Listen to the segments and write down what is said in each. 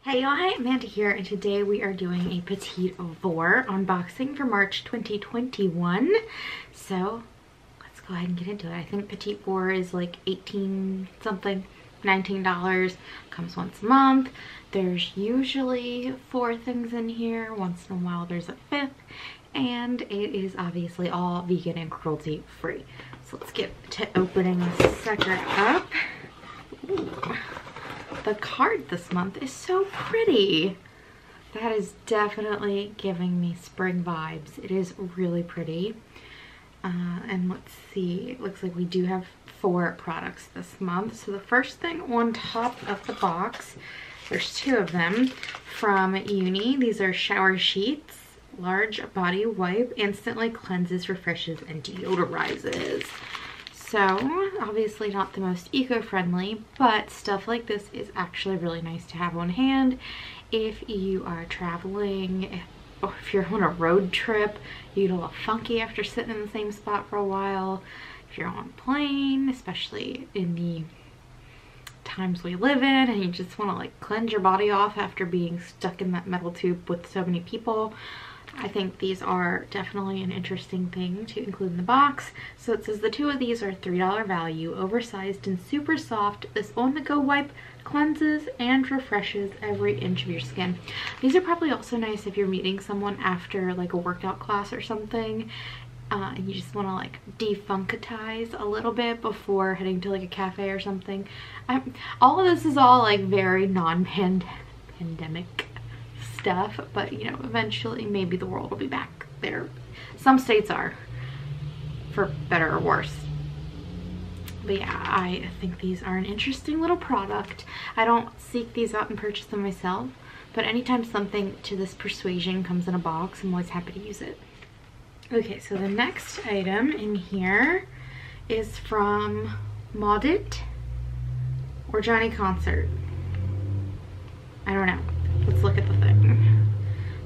Hey y'all, hi, Amanda here, and today we are doing a Petit Vour unboxing for March 2021. So let's go ahead and get into it. I think Petit Vour is like 18 something, $19, comes once a month. There's usually 4 things in here. Once in a while there's a 5th, and it is obviously all vegan and cruelty free. So let's get to opening this sucker up. Ooh. The card this month is so pretty. That is definitely giving me spring vibes. It is really pretty. And let's see, it looks like we do have 4 products this month. So the first thing on top of the box, there's 2 of them from Uni. These are shower sheets. Large body wipe, instantly cleanses, refreshes, and deodorizes. So, obviously not the most eco-friendly, but stuff like this is actually really nice to have on hand if you are traveling, or if you're on a road trip, you get a little funky after sitting in the same spot for a while. If you're on a plane, especially in the times we live in, and you just want to like cleanse your body off after being stuck in that metal tube with so many people. I think these are definitely an interesting thing to include in the box. So it says the 2 of these are $3 value, oversized and super soft. This on-the-go wipe cleanses and refreshes every inch of your skin. These are probably also nice if you're meeting someone after like a workout class or something, and you just want to like defunkitize a little bit before heading to like a cafe or something. All of this is all like very non-pandemic stuff, but you know, eventually maybe the world will be back there. Some states are, for better or worse. But yeah, I think these are an interesting little product. I don't seek these out and purchase them myself, but anytime something to this persuasion comes in a box, I'm always happy to use it. Okay, so the next item in here is from Petit or Johnny Concert. I don't know. Let's look at the thing.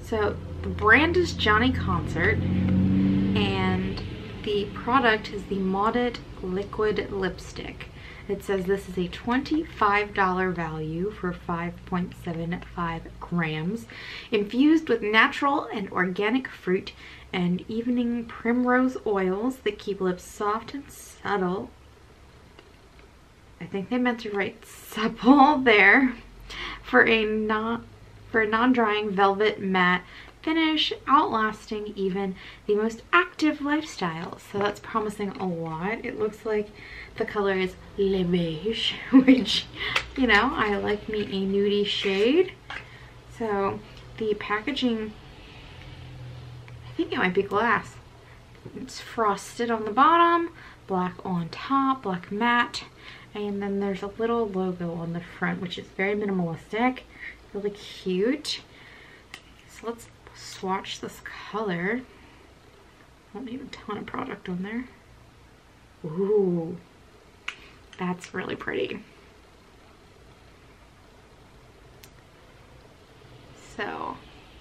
So the brand is Johnny Concert, and the product is the Petit liquid lipstick. It says this is a $25 value for 5.75 grams, infused with natural and organic fruit and evening primrose oils that keep lips soft and subtle. I think they meant to write supple there. For a non-drying velvet matte finish, outlasting even the most active lifestyle. So that's promising a lot. It looks like the color is Le Beige, which, you know, I like me a nudie shade. So the packaging, I think it might be glass. It's frosted on the bottom, black on top, black matte. And then there's a little logo on the front, which is very minimalistic, really cute. So let's swatch this color. Don't need a ton of product on there. Ooh, that's really pretty. So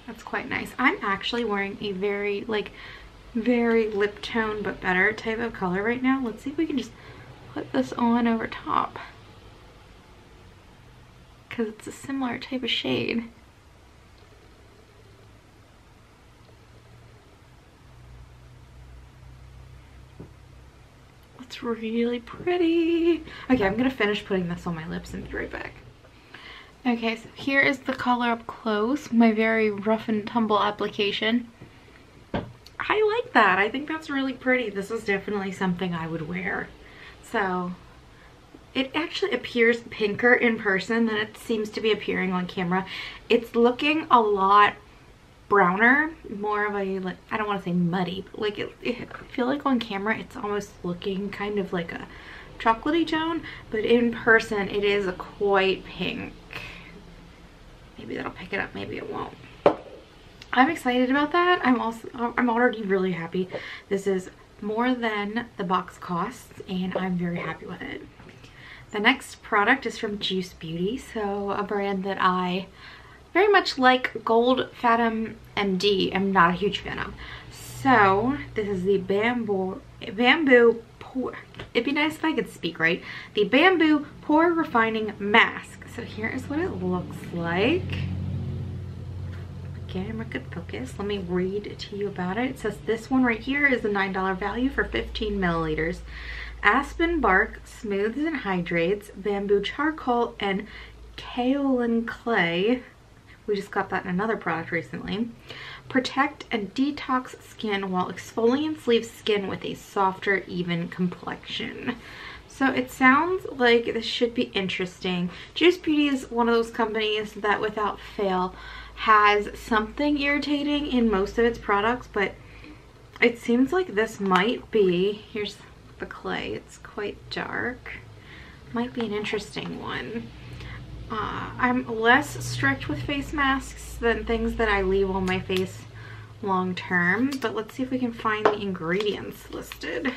that's quite nice. I'm actually wearing a very lip tone but better type of color right now. Let's see if we can just put this on over top, because it's a similar type of shade. It's really pretty. Okay, I'm gonna finish putting this on my lips and be right back. Okay, so here is the color up close, my very rough and tumble application. I like that. I think that's really pretty. This is definitely something I would wear. So it actually appears pinker in person than it seems to be appearing on camera. It's looking a lot browner, more of a, like, I don't want to say muddy, but like I feel like on camera it's almost looking kind of like a chocolatey tone, but in person it is a quite pink. Maybe that'll pick it up, maybe it won't. I'm excited about that. I'm already really happy. This is more than the box costs, and I'm very happy with it. The next product is from Juice Beauty, so a brand that I very much like. Gold Fathom MD I'm not a huge fan of. So this is the bamboo pore. It'd be nice if I could speak right. The bamboo pore refining mask. so here is what it looks like. Camera could focus. Let me read to you about it. It says this one right here is a $9 value for 15 milliliters. Aspen bark smooths and hydrates, bamboo charcoal, and kaolin clay. We just got that in another product recently. Protect and detox skin while exfoliants leave skin with a softer, even complexion. So it sounds like this should be interesting. Juice Beauty is one of those companies that without fail has something irritating in most of its products, but it seems like this might be, here's the clay, it's quite dark, might be an interesting one. I'm less strict with face masks than things that I leave on my face long term, but let's see if we can find the ingredients listed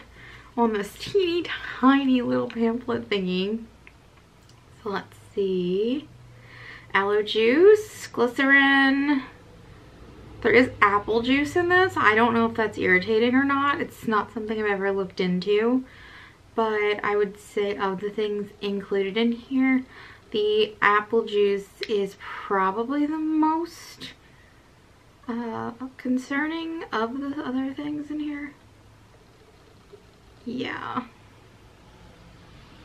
on this teeny tiny little pamphlet thingy. So let's see. Aloe juice, glycerin. There is apple juice in this. I don't know if that's irritating or not. It's not something I've ever looked into, but I would say of the things included in here, the apple juice is probably the most concerning of the other things in here. Yeah.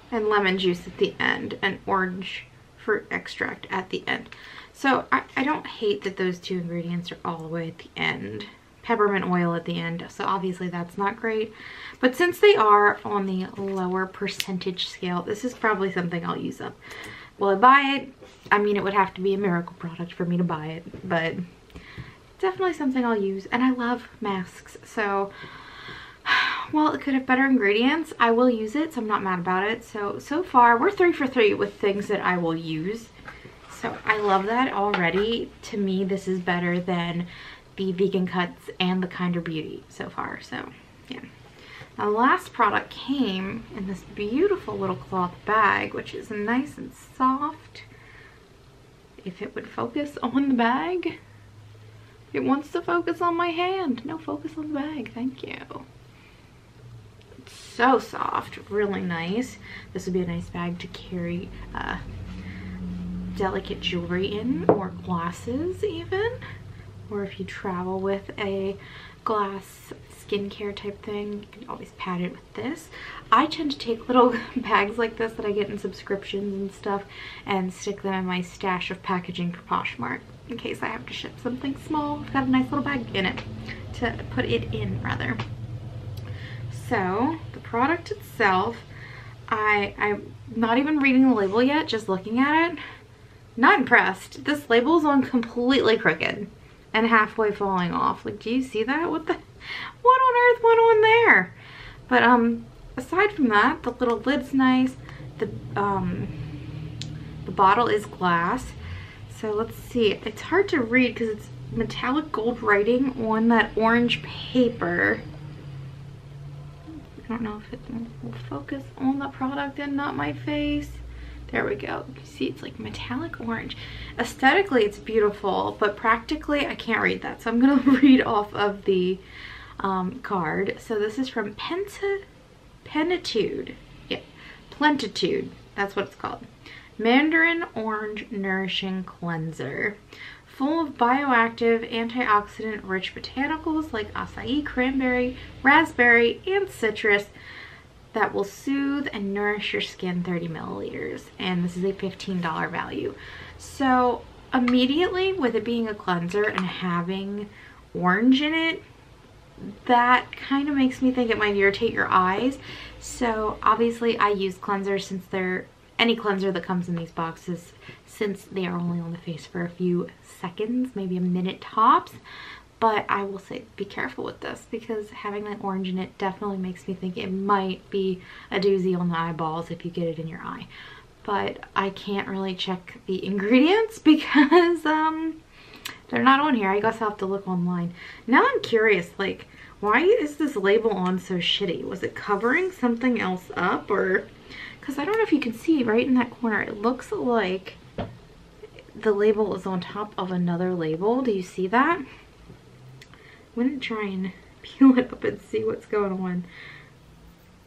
And lemon juice at the end, and orange fruit extract at the end. So I don't hate that those two ingredients are all the way at the end. Peppermint oil at the end, so obviously that's not great. But since they are on the lower percentage scale, this is probably something I'll use up. Will I buy it? I mean, it would have to be a miracle product for me to buy it, but definitely something I'll use. And I love masks, so while it could have better ingredients, I will use it, so I'm not mad about it. So far, we're 3 for 3 with things that I will use. So I love that already. To me, this is better than the Vegan Cuts and the Kinder Beauty so far, so yeah. Now, the last product came in this beautiful little cloth bag, which is nice and soft. If it would focus on the bag. It wants to focus on my hand. No, focus on the bag, thank you. So soft, really nice. This would be a nice bag to carry delicate jewelry in, or glasses even, or if you travel with a glass skincare type thing, you can always pad it with this. I tend to take little bags like this that I get in subscriptions and stuff and stick them in my stash of packaging for Poshmark in case I have to ship something small. I've got a nice little bag in it to put it in, rather. So the product itself, I'm not even reading the label yet, just looking at it. Not impressed. This label is on completely crooked and halfway falling off. Like, do you see that? What on earth went on there? But aside from that, the little lid's nice. The bottle is glass. So let's see. It's hard to read because it's metallic gold writing on that orange paper. I don't know if it will focus on the product and not my face. There we go. You see, it's like metallic orange. Aesthetically, it's beautiful, but practically, I can't read that. So I'm going to read off of the card. So this is from Plenitude. Yeah, Plenitude. That's what it's called. Mandarin Orange Nourishing Cleanser. Full of bioactive, antioxidant-rich botanicals like acai, cranberry, raspberry, and citrus that will soothe and nourish your skin. 30 milliliters, and this is a $15 value. So immediately, with it being a cleanser and having orange in it, that kind of makes me think it might irritate your eyes. So obviously I use cleansers since they're any cleanser that comes in these boxes, since they are only on the face for a few seconds, maybe a minute tops. But I will say, be careful with this, because having that orange in it definitely makes me think it might be a doozy on the eyeballs if you get it in your eye. But I can't really check the ingredients because they're not on here. I guess I'll have to look online. Now I'm curious, like, why is this label on so shitty? Was it covering something else up, or... Because I don't know if you can see right in that corner, it looks like the label is on top of another label. Do you see that? I'm going to try and peel it up and see what's going on.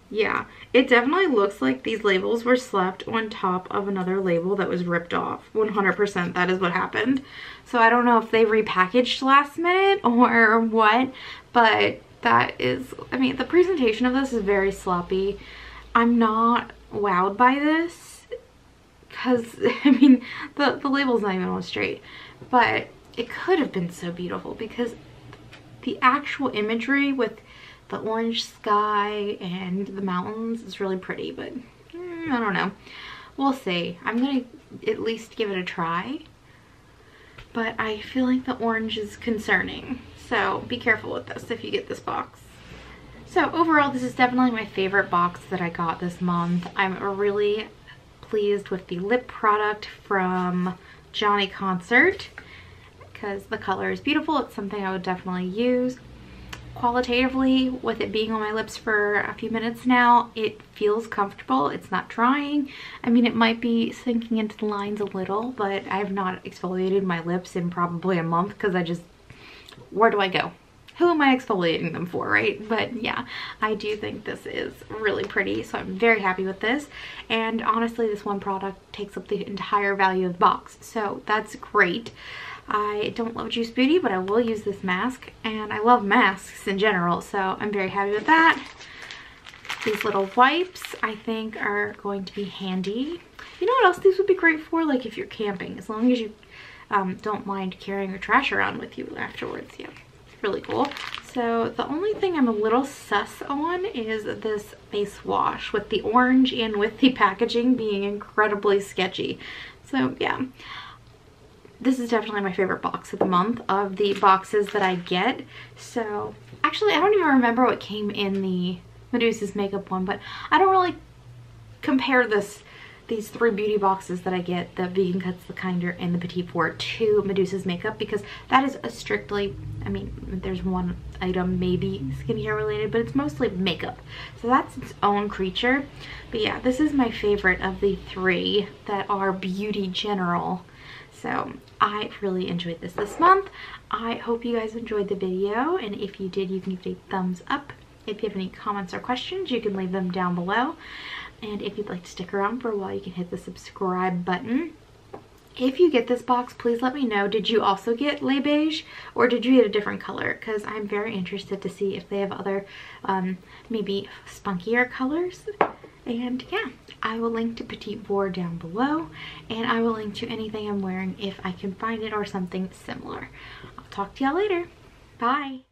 Yeah, it definitely looks like these labels were slapped on top of another label that was ripped off. 100% that is what happened. So I don't know if they repackaged last minute or what, but that is, I mean, the presentation of this is very sloppy. I'm not wowed by this because, I mean, the label's not even on straight, but it could have been so beautiful because the actual imagery with the orange sky and the mountains is really pretty, but I don't know. We'll see. I'm gonna at least give it a try, but I feel like the orange is concerning. So be careful with this if you get this box. So overall, this is definitely my favorite box that I got this month. I'm really pleased with the lip product from Johnny Concert because the color is beautiful. It's something I would definitely use. Qualitatively, with it being on my lips for a few minutes now, it feels comfortable. It's not drying. I mean, it might be sinking into the lines a little, but I have not exfoliated my lips in probably a month because I just, where do I go? Who am I exfoliating them for, right? But yeah, I do think this is really pretty, so I'm very happy with this. And honestly, this one product takes up the entire value of the box, so that's great. I don't love Juice Beauty, but I will use this mask, and I love masks in general, so I'm very happy with that. These little wipes I think are going to be handy. You know what else these would be great for? Like if you're camping, as long as you don't mind carrying your trash around with you afterwards. Yeah, it's really cool. So the only thing I'm a little sus on is this face wash with the orange and with the packaging being incredibly sketchy. So yeah. This is definitely my favorite box of the month of the boxes that I get. So actually, I don't even remember what came in the Medusa's makeup one, but I don't really compare these three beauty boxes that I get, the Vegan Cuts, the Kinder, and the Petit Vour, to Medusa's makeup, because that is a strictly, I mean, there's one item maybe skincare related, but it's mostly makeup. So that's its own creature. But yeah, this is my favorite of the three that are beauty general. So I really enjoyed this month. I hope you guys enjoyed the video, and if you did, you can give it a thumbs up. If you have any comments or questions, you can leave them down below. And if you'd like to stick around for a while, you can hit the subscribe button. If you get this box, please let me know. Did you also get Le Beige, or did you get a different color? Because I'm very interested to see if they have other maybe spunkier colors. And yeah, I will link to Petit Vour down below, and I will link to anything I'm wearing if I can find it or something similar. I'll talk to y'all later. Bye.